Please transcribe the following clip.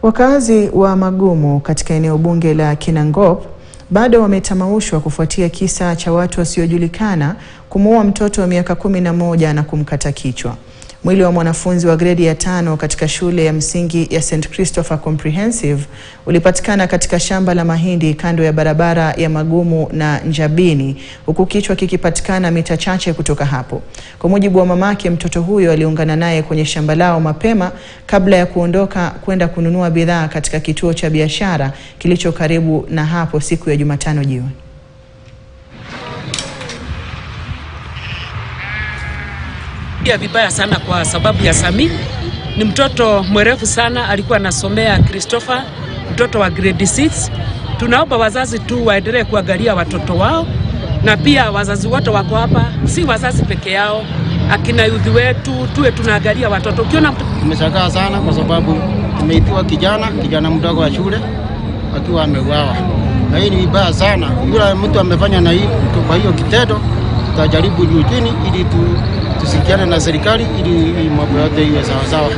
Wakazi wa Magumu katika eneo bunge la Kinangop bado wametamaushwa kufuatia kisa cha watu wasiojulikana kumuua mtoto wa miaka 11 na kumkata kichwa. Mwili wa mwanafunzi wa gredi ya 5 katika shule ya msingi ya St. Christopher Comprehensive ulipatikana katika shamba la mahindi kando ya barabara ya Magumu na Njabini, huku kichwa kikipatikana mita chache kutoka hapo. Kwa mujibu wa mamake, mtoto huyo aliungana naye kwenye shamba lao mapema kabla ya kuondoka kwenda kununua bidhaa katika kituo cha biashara kilicho karibu na hapo siku ya Jumatano jioni. Ya vibaya sana kwa sababu ya Sami ni mtoto mwerefu sana, alikuwa anasomea Christopher, mtoto wa grade 6. Tunaomba wazazi tu waendelee kuangalia watoto wao, na pia wazazi wote wako hapa, si wazazi peke yao, akina youth wetu tuwe tunaangalia watoto. Ukiona tumeshangaa sana kwa sababu tumeitiwa kijana mdogo wa shule akiwa ameuawa. Na hii ni vibaya sana. Yule mtu amefanya na hii kwa hiyo kitendo, tutajaribu juu chini ili tusikiane na serikali ili mambo yote iwe sawa sawa.